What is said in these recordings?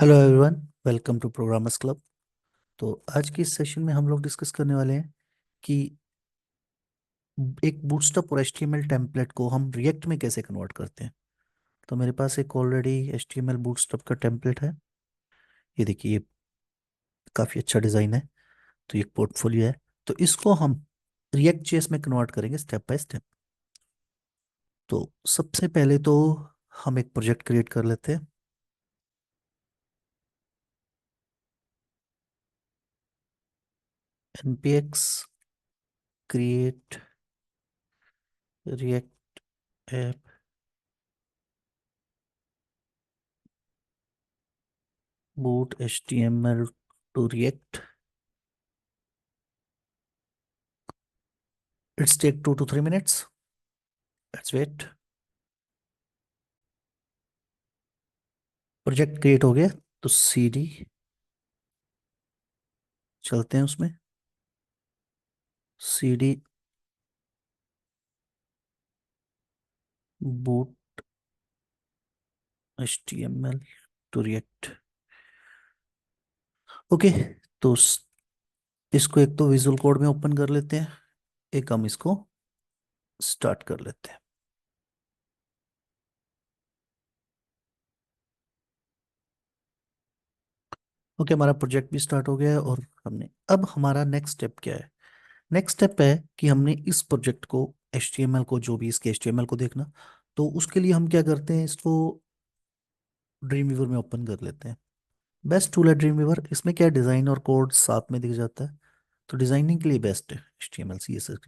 Hello everyone, welcome to programmers club. तो आज की इस सेशन में हम लोग डिस्कस करने वाले हैं कि एक बूटस्ट्रैप और एचटीएमएल टेम्पलेट को हम रिएक्ट में कैसे कन्वर्ट करते हैं। तो मेरे पास एक ऑलरेडी एचटीएमएल बूटस्ट्रैप का टेम्पलेट है। ये देखिए, ये काफ़ी अच्छा डिज़ाइन है। तो ये एक पोर्टफोलियो है। तो इसको हम रिएक्ट जेएस में कन्वर्ट करेंगे स्टेप बाय स्टेप। तो सबसे पहले तो हम एक प्रोजेक्ट क्रिएट कर लेते हैं। npx create react app boot html to react. It's take 2 to 3 minutes. Let's wait. Project create हो गया। तो सीडी चलते हैं उसमें। Cd boot html to react. Okay. तो इसको एक तो विजुअल कोड में ओपन कर लेते हैं, एक हम इसको स्टार्ट कर लेते हैं। ओके, हमारा प्रोजेक्ट भी स्टार्ट हो गया है और हमने अब हमारा नेक्स्ट स्टेप क्या है। नेक्स्ट स्टेप है कि हमने इस प्रोजेक्ट को HTML को जो भी इसके HTML को देखना। तो उसके लिए हम क्या करते हैं, इसको ड्रीम व्यूवर में ओपन कर लेते हैं। बेस्ट टूल है ड्रीम व्यूवर। इसमें क्या डिज़ाइन और कोड साथ में दिख जाता है। तो डिजाइनिंग के लिए बेस्ट है HTML CSS।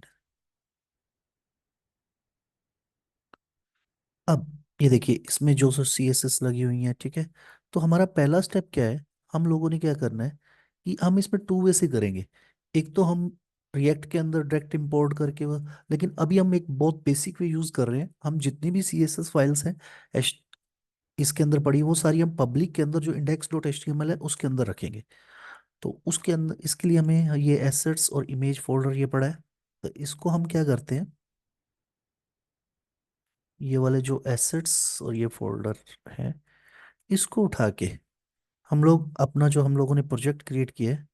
अब ये देखिए, इसमें जो सो CSS लगी हुई है, ठीक है। तो हमारा पहला स्टेप क्या है, हम लोगों ने क्या करना है कि हम इसमें टू वे से करेंगे। एक तो हम रिएक्ट के अंदर डायरेक्ट इंपोर्ट करके वो, लेकिन अभी हम एक बहुत बेसिक वे यूज कर रहे हैं। हम जितनी भी CSS फाइल्स हैं इसके अंदर पड़ी, वो सारी हम पब्लिक के अंदर जो index.html है उसके अंदर रखेंगे। तो उसके अंदर इसके लिए हमें ये एसेट्स और इमेज फोल्डर ये पड़ा है। तो इसको हम क्या करते हैं, ये वाले जो एसेट्स और ये फोल्डर है, इसको उठा के हम लोग अपना जो हम लोगों ने प्रोजेक्ट क्रिएट किया है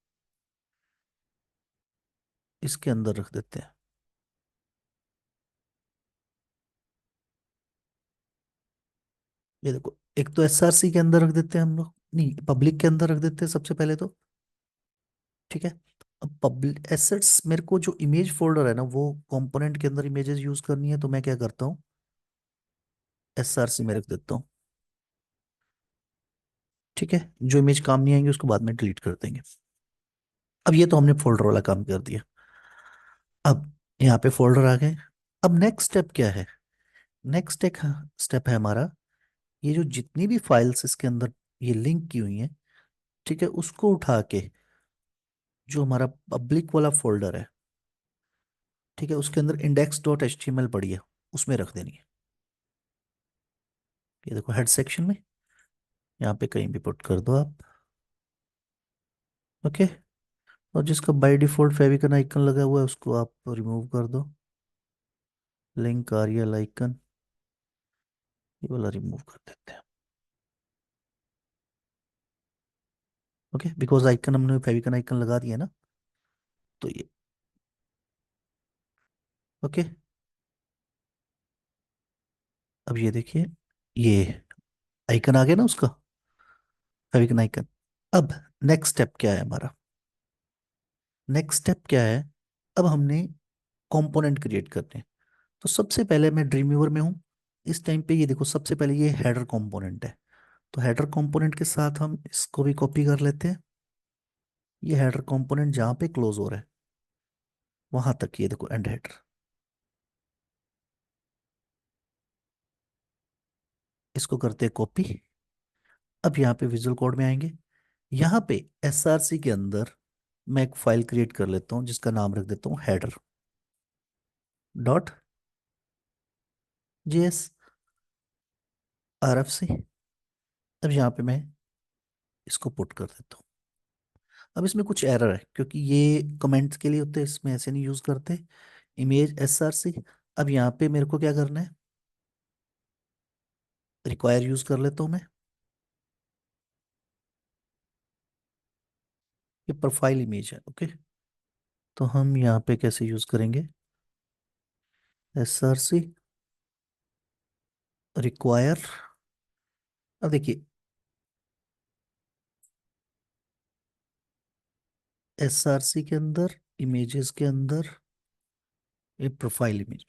इसके अंदर रख देते हैं। ये देखो, एक तो SRC के अंदर रख देते हैं हम लोग, नहीं पब्लिक के अंदर रख देते हैं सबसे पहले तो। ठीक है। अब पब्लिक एसेट्स, मेरे को जो इमेज फोल्डर है ना वो कंपोनेंट के अंदर इमेजेस यूज करनी है, तो मैं क्या करता हूँ, SRC में रख देता हूँ। ठीक है, जो इमेज काम नहीं आएंगे उसको बाद में डिलीट कर देंगे। अब ये तो हमने फोल्डर वाला काम कर दिया। अब यहाँ पे फोल्डर आ गए। अब नेक्स्ट स्टेप क्या है, नेक्स्ट एक स्टेप है हमारा, ये जो जितनी भी फाइल्स इसके अंदर ये लिंक की हुई हैं, ठीक है, उसको उठा के जो हमारा पब्लिक वाला फोल्डर है, ठीक है, उसके अंदर index.html पड़ी है, उसमें रख देनी है। ये देखो हेड सेक्शन में, यहाँ पे कहीं भी पुट कर दो आप। ओके। और जिसका बाय डिफॉल्ट फेविकन आइकन लगा हुआ है उसको आप रिमूव कर दो। लिंक आरियल आइकन, ये वाला रिमूव कर देते हैं। ओके, बिकॉज आइकन हमने फेविकन आइकन लगा दिया ना। तो ये ओके। अब ये देखिए, ये आइकन आ गया ना उसका, फेविकन आइकन। अब नेक्स्ट स्टेप क्या है हमारा, नेक्स्ट स्टेप क्या है, अब हमने कंपोनेंट क्रिएट करने हैं। तो सबसे पहले मैं ड्रीम व्यूवर में हूँ इस टाइम पे। ये देखो, सबसे पहले ये हेडर कंपोनेंट है। तो हेडर कंपोनेंट के साथ हम इसको भी कॉपी कर लेते हैं। ये हेडर कंपोनेंट जहाँ पे क्लोज हो रहा है वहां तक, ये देखो एंड हेडर, इसको करते हैं कॉपी। अब यहाँ पे विजुअल कोड में आएंगे। यहाँ पे SRC के अंदर मैं एक फाइल क्रिएट कर लेता हूँ जिसका नाम रख देता हूँ header.js RFC। अब यहाँ पे मैं इसको पुट कर देता हूँ। अब इसमें कुछ एरर है क्योंकि ये कमेंट्स के लिए होते हैं, इसमें ऐसे नहीं यूज करते। Image SRC। अब यहाँ पे मेरे को क्या करना है, रिक्वायर यूज कर लेता हूँ मैं। ये प्रोफाइल इमेज है। ओके, तो हम यहाँ पे कैसे यूज करेंगे? SRC require. अब देखिए, SRC के अंदर, इमेजेस के अंदर, ये प्रोफाइल इमेज।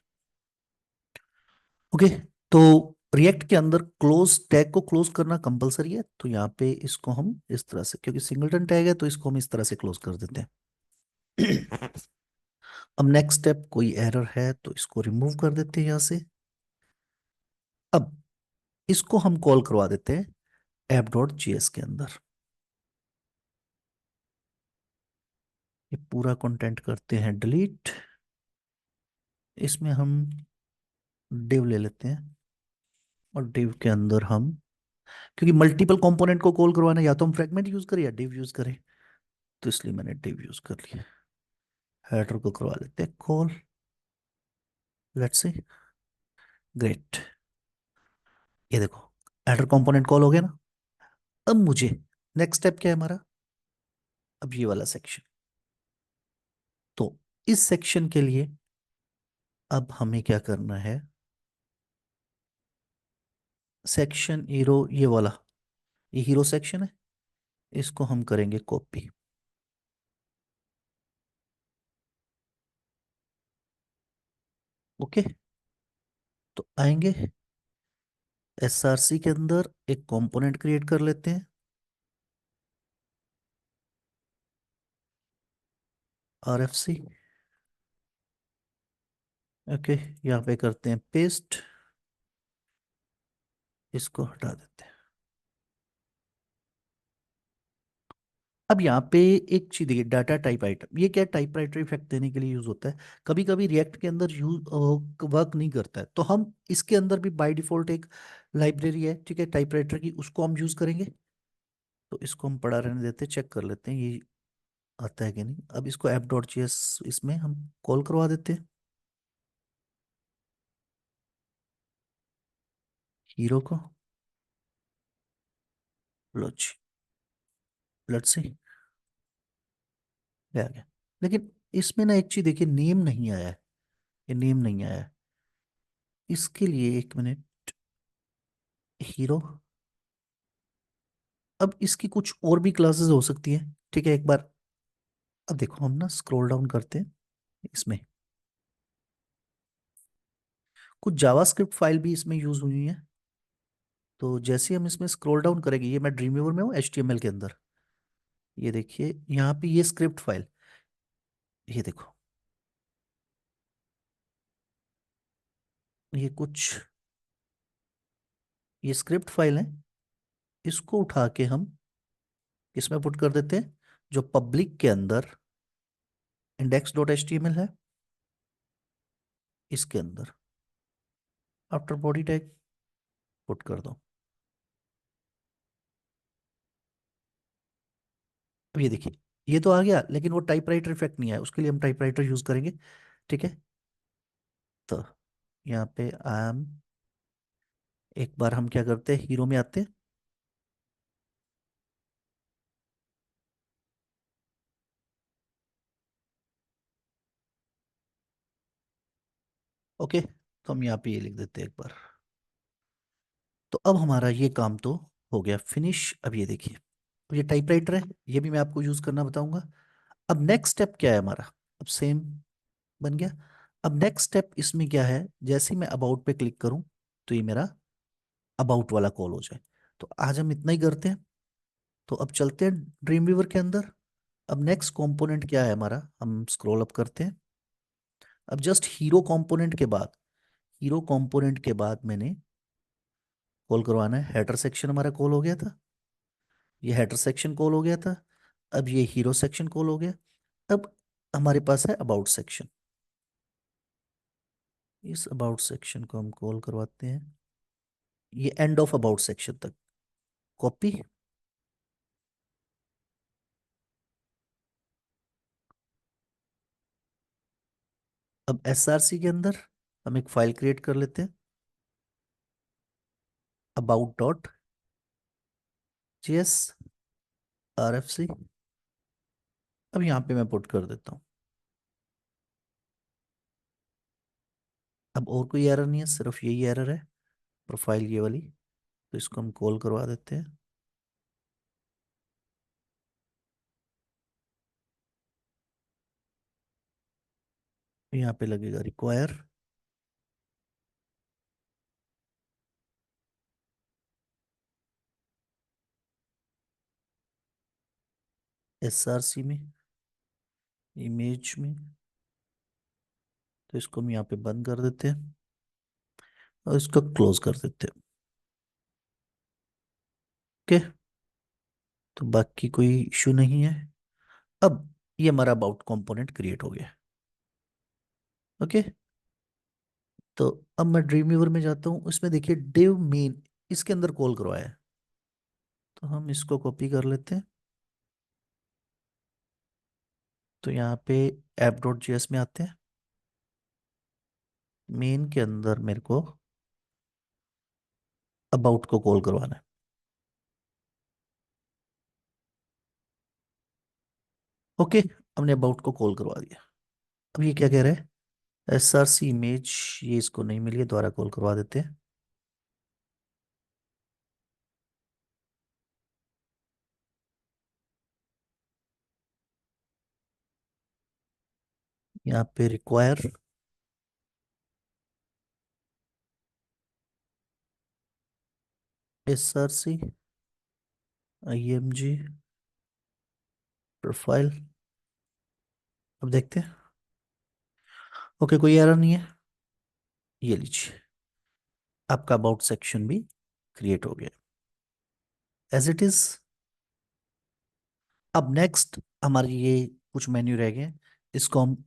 ओके, तो रिएक्ट के अंदर क्लोज टैग को क्लोज करना कंपलसरी है, तो यहाँ पे इसको हम इस तरह से, क्योंकि सिंगलटन टैग है तो इसको हम इस तरह से क्लोज कर देते हैं। अब नेक्स्ट स्टेप, कोई एरर है तो इसको रिमूव कर देते हैं यहाँ से। अब इसको हम कॉल करवा देते हैं app.js के अंदर। ये पूरा कंटेंट करते हैं डिलीट। इसमें हम div ले लेते हैं, और div के अंदर हम, क्योंकि मल्टीपल कंपोनेंट को कॉल करवाना है, या तो हम फ्रेगमेंट यूज करें या div यूज करें, तो इसलिए मैंने div यूज कर लिया। हेडर को करवा लेते हैं कॉल। Let's see. ग्रेट, ये देखो, हेडर कंपोनेंट कॉल हो गया ना। अब मुझे नेक्स्ट स्टेप क्या है हमारा? अब ये वाला सेक्शन। तो इस सेक्शन के लिए अब हमें क्या करना है? सेक्शन हीरो, ये वाला, ये हीरो सेक्शन है, इसको हम करेंगे कॉपी। ओके, तो आएंगे SRC के अंदर, एक कंपोनेंट क्रिएट कर लेते हैं, RFC। ओके, यहाँ पे करते हैं पेस्ट, इसको हटा देते हैं। अब यहाँ पे एक चीज देखिए, डाटा टाइप आइटम, ये क्या टाइप राइटर इफेक्ट देने के लिए यूज होता है। कभी कभी रिएक्ट के अंदर यूज वर्क नहीं करता है, तो हम इसके अंदर भी बाय डिफॉल्ट एक लाइब्रेरी है, ठीक है, टाइप राइटर की, उसको हम यूज करेंगे। तो इसको हम पड़ा रहने देते हैं, चेक कर लेते हैं ये आता है कि नहीं। अब इसको app.js इसमें हम कॉल करवा देते हैं, हीरो को। लो जी, लेट्स सी, ये आ गया। लेकिन इसमें ना एक चीज देखिए, नेम नहीं आया है, ये नेम नहीं आया है। इसके लिए एक मिनट, हीरो। अब इसकी कुछ और भी क्लासेस हो सकती हैं, ठीक है, एक बार। अब देखो, हम ना स्क्रॉल डाउन करते हैं इसमें, कुछ जावास्क्रिप्ट फाइल भी इसमें यूज हुई है। तो जैसे हम इसमें स्क्रॉल डाउन करेंगे, ये मैं ड्रीम व्यूवर में हूँ HTML के अंदर, ये देखिए यहाँ पे ये स्क्रिप्ट फाइल, ये देखो, ये कुछ, ये स्क्रिप्ट फाइल है। इसको उठा के हम इसमें पुट कर देते हैं, जो पब्लिक के अंदर index.html है, इसके अंदर आफ्टर बॉडी टैग पुट कर दो। अब ये देखिए, ये तो आ गया, लेकिन वो टाइपराइटर इफेक्ट नहीं आया, उसके लिए हम टाइपराइटर यूज करेंगे, ठीक है। तो यहाँ पे आई एम, एक बार हम क्या करते हैं, हीरो में आते हैं। ओके, तो हम यहाँ पे ये लिख देते हैं एक बार। तो अब हमारा ये काम तो हो गया फिनिश। अब ये देखिए, अब ये टाइपराइटर है, ये भी मैं आपको यूज करना बताऊंगा। अब नेक्स्ट स्टेप क्या है हमारा? अब सेम बन गया। अब नेक्स्ट स्टेप इसमें क्या है? जैसे ही मैं अबाउट पे क्लिक करूं, तो ये मेरा अबाउट वाला कॉल हो जाए। तो आज हम इतना ही करते हैं। तो अब चलते हैं ड्रीम वीवर के अंदर। अब नेक्स्ट कंपोनेंट क्या है हमारा? हम स्क्रॉल अप करते हैं। अब जस्ट हीरो कंपोनेंट के बाद, हीरो कंपोनेंट के बाद मैंने कॉल करवाना है हेडर सेक्शन, हमारा कॉल हो गया था, ये हेडर सेक्शन कॉल हो गया था। अब ये हीरो सेक्शन कॉल हो गया। अब हमारे पास है अबाउट सेक्शन, इस अबाउट सेक्शन को हम कॉल करवाते हैं, ये एंड ऑफ अबाउट सेक्शन तक कॉपी। अब SRC के अंदर हम एक फाइल क्रिएट कर लेते हैं, about.js, RFC। अब यहाँ पे मैं पुट कर देता हूँ। अब और कोई एरर नहीं है, सिर्फ यही एरर है, प्रोफाइल ये वाली। तो इसको हम कॉल करवा देते हैं। यहाँ पे लगेगा रिक्वायर SRC में, इमेज में। तो इसको हम यहाँ पे बंद कर देते हैं और इसको क्लोज कर देते हैं। ओके, तो बाकी कोई इशू नहीं है। अब ये हमारा अबाउट कंपोनेंट क्रिएट हो गया। ओके, तो अब मैं ड्रीम व्यूवर में जाता हूँ, उसमें देखिए डिव मेन इसके अंदर कॉल करवाया है। तो हम इसको कॉपी कर लेते हैं। तो यहाँ पे app.js में आते हैं, मेन के अंदर मेरे को अबाउट को कॉल करवाना है। ओके, हमने अबाउट को कॉल करवा दिया। अब ये क्या कह रहा है, SRC इमेज, ये इसको नहीं मिली है, दोबारा कॉल करवा देते हैं। यहाँ पे रिक्वायर SRC IMG प्रोफाइल। अब देखते हैं। ओके, कोई एरर नहीं है। ये लीजिए, आपका अबाउट सेक्शन भी क्रिएट हो गया एज इट इज। अब नेक्स्ट हमारी ये कुछ मेन्यू रह गए, इसको हम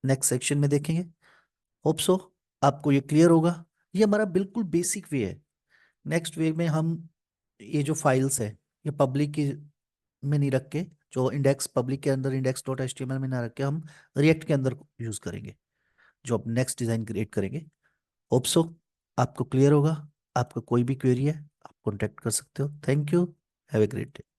नेक्स्ट सेक्शन में देखेंगे। होप सो आपको ये क्लियर होगा। ये हमारा बिल्कुल बेसिक वे है। नेक्स्ट वे में हम ये जो फाइल्स है, ये पब्लिक की में नहीं रख के, जो इंडेक्स पब्लिक के अंदर index.html में ना रख के, हम रिएक्ट के अंदर यूज करेंगे, जो अब नेक्स्ट डिजाइन क्रिएट करेंगे। होप सो आपको क्लियर होगा। आपका कोई भी क्वेरी है, आप कॉन्टेक्ट कर सकते हो। Thank you, have a great day.